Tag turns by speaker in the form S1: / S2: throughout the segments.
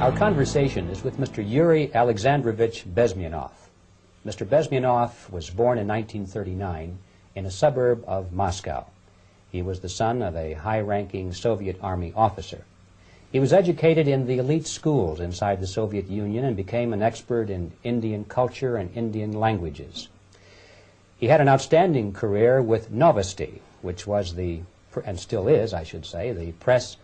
S1: Our conversation is with Mr. Yuri Alexandrovich Bezmenov. Mr. Bezmenov was born in 1939 in a suburb of Moscow. He was the son of a high-ranking Soviet Army officer. He was educated in the elite schools inside the Soviet Union and became an expert in Indian culture and Indian languages. He had an outstanding career with Novosti, which was the, and still is, I should say, the press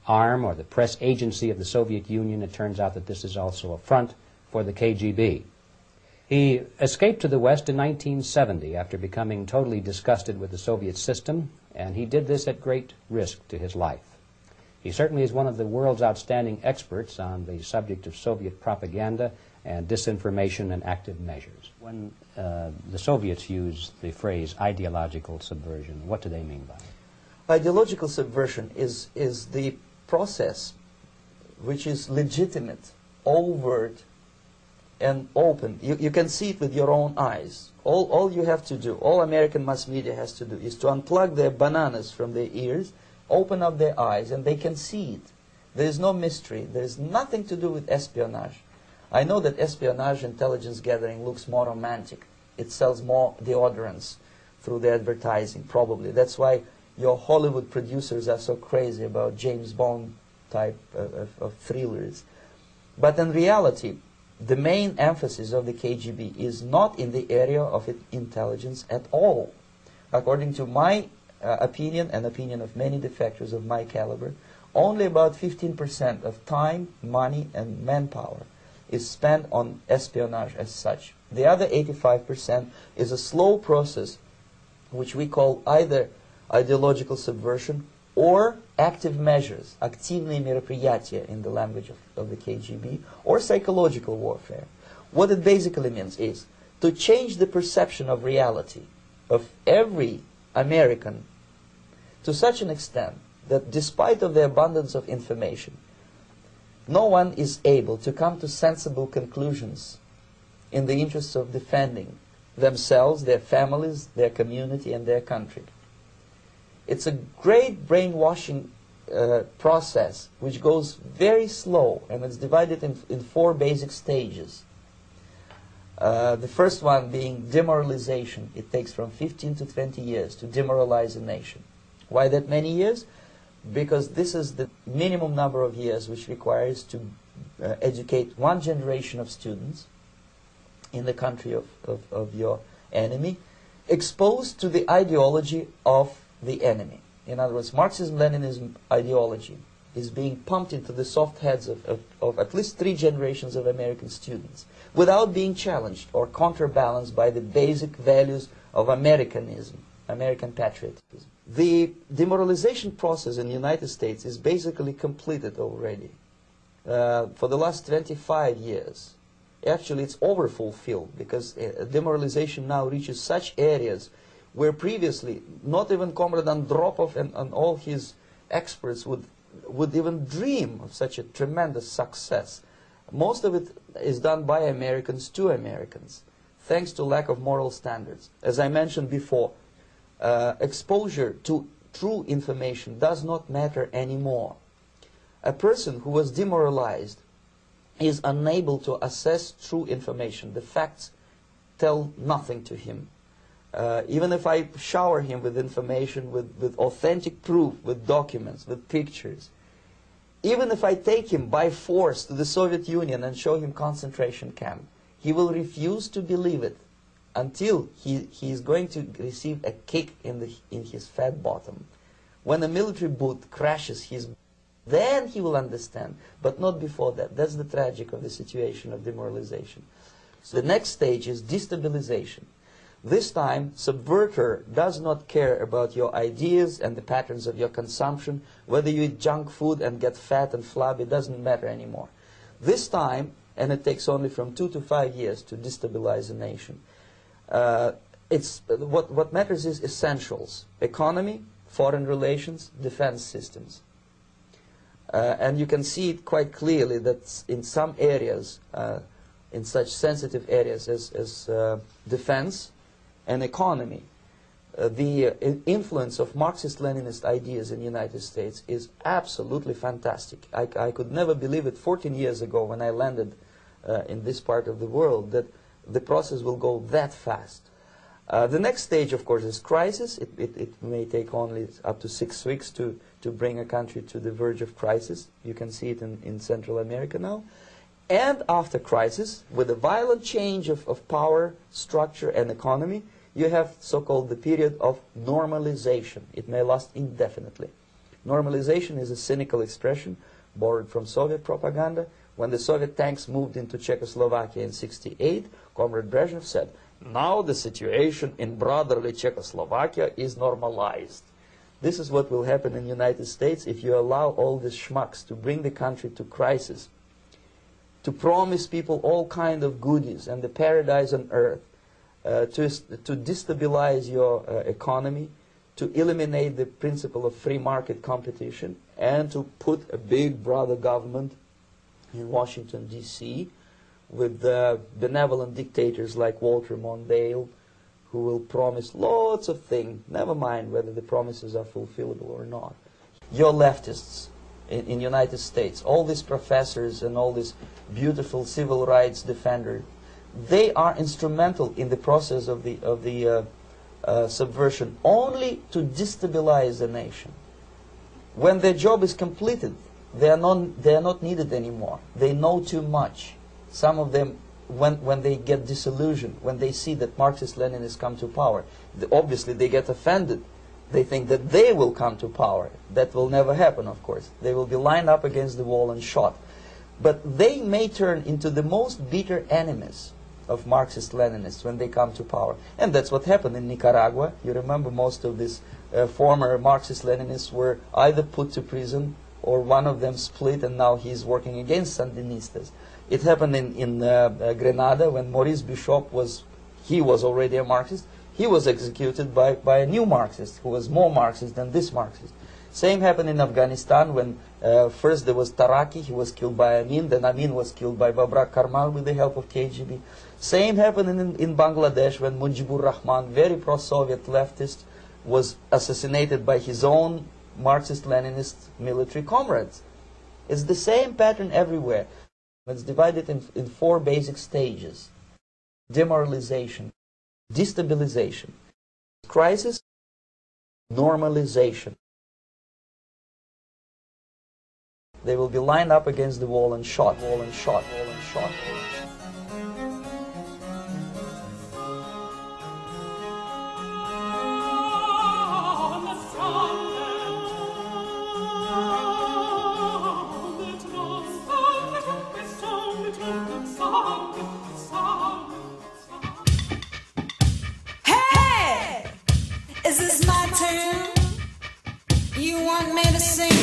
S1: arm or the press agency of the Soviet Union. It turns out that this is also a front for the KGB. He escaped to the West in 1970 after becoming totally disgusted with the Soviet system, and he did this at great risk to his life. He certainly is one of the world's outstanding experts on the subject of Soviet propaganda and disinformation and active measures. When the Soviets use the phrase ideological subversion, what do they mean by it?
S2: Ideological subversion is the process which is legitimate, overt, and open. You can see it with your own eyes. All you have to do, all American mass media has to do, is to unplug their bananas from their ears, open up their eyes, and they can see it. There is no mystery. There is nothing to do with espionage. I know that espionage intelligence gathering looks more romantic. It sells more deodorants through the advertising, probably. That's why your Hollywood producers are so crazy about James Bond type of thrillers. But in reality, the main emphasis of the KGB is not in the area of intelligence at all. According to my opinion and opinion of many defectors of my caliber, only about 15% of time, money, and manpower is spent on espionage as such. The other 85% is a slow process which we call either ideological subversion or active measures, активные мероприятия in the language of the KGB, or psychological warfare. What it basically means is to change the perception of reality of every American to such an extent that despite of the abundance of information, no one is able to come to sensible conclusions in the interests of defending themselves, their families, their community, and their country. It's a great brainwashing process which goes very slow, and it's divided in 4 basic stages. The first one being demoralization. It takes from 15 to 20 years to demoralize a nation. Why that many years? Because this is the minimum number of years which requires to educate one generation of students in the country of your enemy, exposed to the ideology of the enemy. In other words, Marxism-Leninism ideology is being pumped into the soft heads of at least 3 generations of American students without being challenged or counterbalanced by the basic values of Americanism, American patriotism. The demoralization process in the United States is basically completed already. For the last 25 years, actually it's overfulfilled, because demoralization now reaches such areas where previously not even Comrade Andropov and all his experts would even dream of such a tremendous success. Most of it is done by Americans to Americans, thanks to lack of moral standards. As I mentioned before, exposure to true information does not matter anymore. A person who was demoralized is unable to assess true information. The facts tell nothing to him. Even if I shower him with information, with authentic proof, with documents, with pictures, even if I take him by force to the Soviet Union and show him concentration camp, he will refuse to believe it until he is going to receive a kick in his fat bottom. When a military boot crashes then he will understand, but not before that. That's the tragic of the situation of demoralization. So the next stage is destabilization. This time, subverter does not care about your ideas and the patterns of your consumption. Whether you eat junk food and get fat and flabby, it doesn't matter anymore. This time, and it takes only from 2 to 5 years to destabilize a nation, what matters is essentials: economy, foreign relations, defense systems. And you can see it quite clearly that in some areas, in such sensitive areas as defense and economy, the influence of Marxist-Leninist ideas in the United States is absolutely fantastic. I could never believe it 14 years ago when I landed in this part of the world that the process will go that fast. The next stage, of course, is crisis. It may take only up to 6 weeks to bring a country to the verge of crisis. You can see it in Central America now. And after crisis, with a violent change of power, structure, and economy, you have so-called the period of normalization. It may last indefinitely. Normalization is a cynical expression borrowed from Soviet propaganda. When the Soviet tanks moved into Czechoslovakia in '68, Comrade Brezhnev said, "Now the situation in brotherly Czechoslovakia is normalized." This is what will happen in the United States if you allow all these schmucks to bring the country to crisis, to promise people all kind of goodies and the paradise on earth, to destabilize your economy, to eliminate the principle of free market competition, and to put a big brother government in Washington, D.C., with benevolent dictators like Walter Mondale, who will promise lots of things, never mind whether the promises are fulfillable or not. Your leftists in the United States, all these professors and all these beautiful civil rights defenders, they are instrumental in the process of the subversion only to destabilize the nation. When their job is completed, they are not needed anymore. They know too much. Some of them, when they get disillusioned, when they see that Marxist-Leninists come to power, obviously they get offended. They think that they will come to power. That will never happen, of course. They will be lined up against the wall and shot. But they may turn into the most bitter enemies of Marxist-Leninists when they come to power. And that's what happened in Nicaragua. You remember most of these former Marxist-Leninists were either put to prison or one of them split, and now he's working against Sandinistas. It happened in Grenada when Maurice Bishop was already a Marxist. He was executed by a new Marxist who was more Marxist than this Marxist. Same happened in Afghanistan when first there was Taraki, he was killed by Amin, then Amin was killed by Babrak Karmal with the help of KGB. Same happened in Bangladesh when Mujibur Rahman, very pro-Soviet leftist, was assassinated by his own Marxist-Leninist military comrades. It's the same pattern everywhere. It's divided in 4 basic stages: demoralization, destabilization, crisis, normalization. They will be lined up against the wall and shot, wall and shot, wall and shot.
S3: Hey! Is this my turn? You want me to sing?